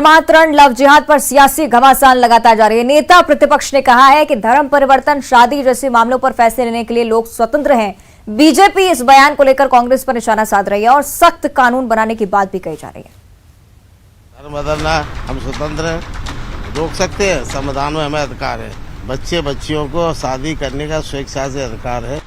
धर्मांतरण, लव जिहाद पर सियासी घमासान लगातार जारी है। नेता प्रतिपक्ष ने कहा है कि धर्म परिवर्तन, शादी जैसे मामलों पर फैसले लेने के लिए लोग स्वतंत्र हैं। बीजेपी इस बयान को लेकर कांग्रेस पर निशाना साध रही है और सख्त कानून बनाने की बात भी कही जा रही है। धर्म बदलना हम स्वतंत्र हैं, रोक सकते हैं, संविधान में हमें अधिकार है। बच्चे बच्चियों को शादी करने का स्वेच्छा से अधिकार है।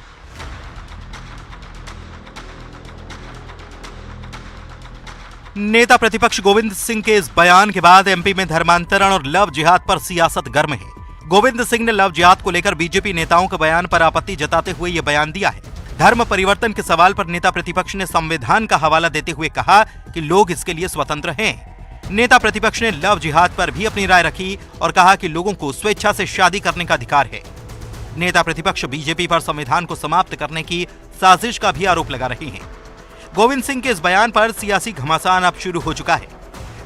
नेता प्रतिपक्ष गोविंद सिंह के इस बयान के बाद एमपी में धर्मांतरण और लव जिहाद पर सियासत गर्म है। गोविंद सिंह ने लव जिहाद को लेकर बीजेपी नेताओं के बयान पर आपत्ति जताते हुए ये बयान दिया है। धर्म परिवर्तन के सवाल पर नेता प्रतिपक्ष ने संविधान का हवाला देते हुए कहा कि लोग इसके लिए स्वतंत्र हैं। नेता प्रतिपक्ष ने लव जिहाद पर भी अपनी राय रखी और कहा कि लोगों को स्वेच्छा से शादी करने का अधिकार है। नेता प्रतिपक्ष बीजेपी पर संविधान को समाप्त करने की साजिश का भी आरोप लगा रहे हैं। गोविंद सिंह के इस बयान पर सियासी घमासान अब शुरू हो चुका है।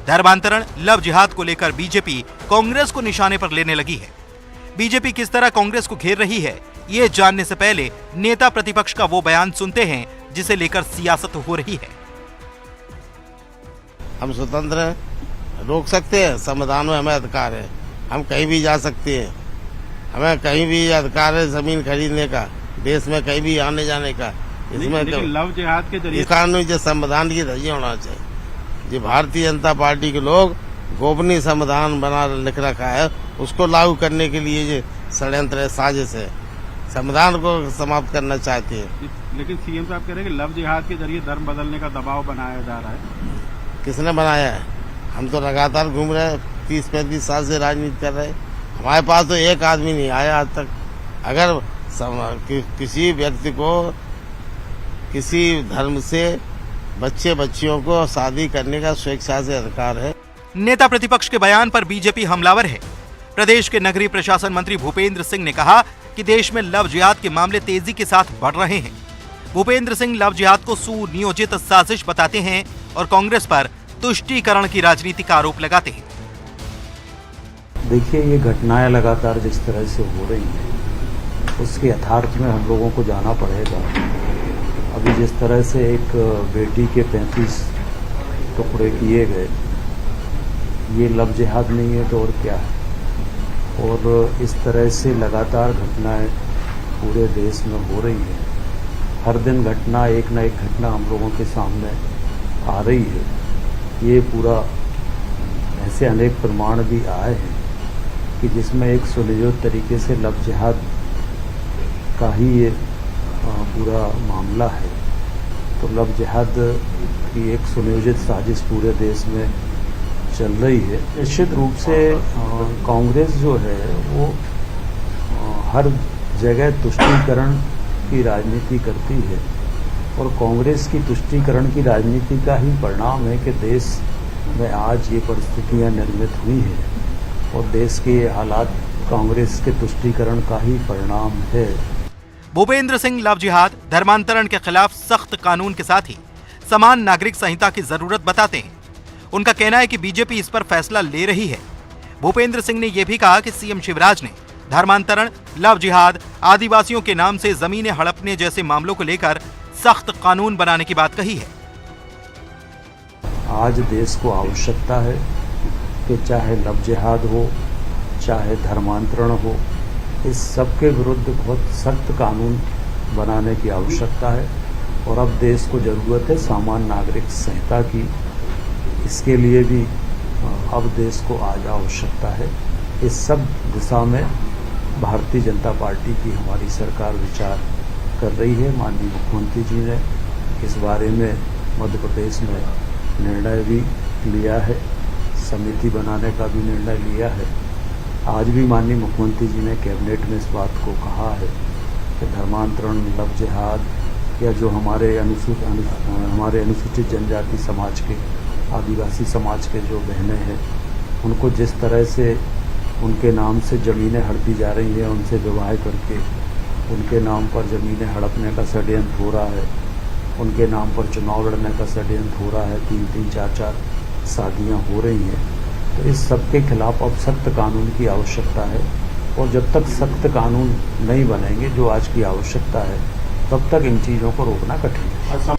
धर्मांतरण, लव जिहाद को लेकर बीजेपी कांग्रेस को निशाने पर लेने लगी है। बीजेपी किस तरह कांग्रेस को घेर रही है, ये जानने से पहले नेता प्रतिपक्ष का वो बयान सुनते हैं जिसे लेकर सियासत हो रही है। हम स्वतंत्र हैं, रोक सकते हैं, संविधान में हमें अधिकार है। हम कहीं भी जा सकते हैं, हमें कहीं भी अधिकार है जमीन खरीदने का, देश में कहीं भी आने जाने का। इसमें लव जिहाद के जरिए कानून जो संविधान की धज्जी होना चाहिए। जो भारतीय जनता पार्टी के लोग गोपनीय संविधान बना लिख रखा है, उसको लागू करने के लिए ये षड्यंत्र है, साजिश है। संविधान को समाप्त करना चाहते हैं। लेकिन सीएम साहब कह रहे हैं कि लव जिहाद के जरिए धर्म बदलने का दबाव बनाया जा रहा है। किसने बनाया है? हम तो लगातार घूम रहे हैं, 30-35 साल से राजनीति कर रहे हैं। हमारे पास तो एक आदमी नहीं आया आज तक। अगर किसी व्यक्ति को किसी धर्म से बच्चे बच्चियों को शादी करने का स्वेच्छा से अधिकार है। नेता प्रतिपक्ष के बयान पर बीजेपी हमलावर है। प्रदेश के नगरीय प्रशासन मंत्री भूपेंद्र सिंह ने कहा कि देश में लव जिहाद के मामले तेजी के साथ बढ़ रहे हैं। भूपेंद्र सिंह लव जिहाद को सुनियोजित साजिश बताते हैं और कांग्रेस पर तुष्टीकरण की राजनीति का आरोप लगाते हैं। देखिए, ये घटनाएं लगातार जिस तरह से हो रही हैं, उसके यथार्थ में हम लोगों को जाना पड़ेगा। अभी जिस तरह से एक बेटी के 35 टुकड़े किए गए, ये लव जिहाद नहीं है तो और क्या है। और इस तरह से लगातार घटनाएं पूरे देश में हो रही है। हर दिन घटना, एक न एक घटना हम लोगों के सामने आ रही है। ये पूरा ऐसे अनेक प्रमाण भी आए हैं कि जिसमें एक सुनियोजित तरीके से लव जिहाद का ही ये पूरा मामला है। तो लव जिहाद की एक सुनियोजित साजिश पूरे देश में चल रही है। निश्चित रूप से कांग्रेस जो है वो हर जगह तुष्टीकरण की राजनीति करती है और कांग्रेस की तुष्टीकरण की राजनीति का ही परिणाम है कि देश में आज ये परिस्थितियां निर्मित हुई हैं और देश के हालात कांग्रेस के तुष्टीकरण का ही परिणाम है। भूपेंद्र सिंह लव जिहाद, धर्मांतरण के खिलाफ सख्त कानून के साथ ही समान नागरिक संहिता की जरूरत बताते हैं। उनका कहना है कि बीजेपी इस पर फैसला ले रही है। भूपेंद्र सिंह ने यह भी कहा कि सीएम शिवराज ने धर्मांतरण, लव जिहाद, आदिवासियों के नाम से जमीनें हड़पने जैसे मामलों को लेकर सख्त कानून बनाने की बात कही है। आज देश को आवश्यकता है कि चाहे लव जिहाद हो, चाहे धर्मांतरण हो, इस सब के विरुद्ध बहुत सख्त कानून बनाने की आवश्यकता है। और अब देश को जरूरत है सामान्य नागरिक संहिता की। इसके लिए भी अब देश को आज आवश्यकता है। इस सब दिशा में भारतीय जनता पार्टी की हमारी सरकार विचार कर रही है। माननीय मुख्यमंत्री जी ने इस बारे में मध्य प्रदेश में निर्णय भी लिया है, समिति बनाने का भी निर्णय लिया है। आज भी माननीय मुख्यमंत्री जी ने कैबिनेट में इस बात को कहा है कि धर्मांतरण, लव जिहाद या जो हमारे अनुसूचित जनजाति समाज के, आदिवासी समाज के जो बहनें हैं, उनको जिस तरह से उनके नाम से ज़मीनें हड़पी जा रही हैं, उनसे विवाह करके उनके नाम पर ज़मीनें हड़पने का षड्यंत्र हो रहा है, उनके नाम पर चुनाव लड़ने का षड्यंत्र हो रहा है, 3-3, 4-4 शादियाँ हो रही हैं। तो इस सब के खिलाफ अब सख्त कानून की आवश्यकता है और जब तक सख्त कानून नहीं बनेंगे, जो आज की आवश्यकता है, तब तक इन चीज़ों को रोकना कठिन है।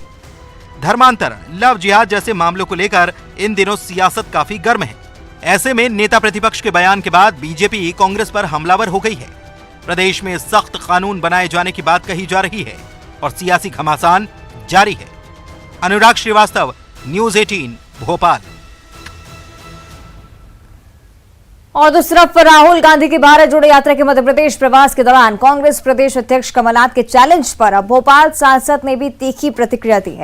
धर्मांतरण, लव जिहाद जैसे मामलों को लेकर इन दिनों सियासत काफी गर्म है। ऐसे में नेता प्रतिपक्ष के बयान के बाद बीजेपी कांग्रेस पर हमलावर हो गई है। प्रदेश में सख्त कानून बनाए जाने की बात कही जा रही है और सियासी घमासान जारी है। अनुराग श्रीवास्तव, न्यूज़ 18, भोपाल। और दूसरी तरफ राहुल गांधी की भारत जोड़ो यात्रा के मध्य प्रदेश प्रवास के दौरान कांग्रेस प्रदेश अध्यक्ष कमलनाथ के चैलेंज पर अब भोपाल सांसद ने भी तीखी प्रतिक्रिया दी है।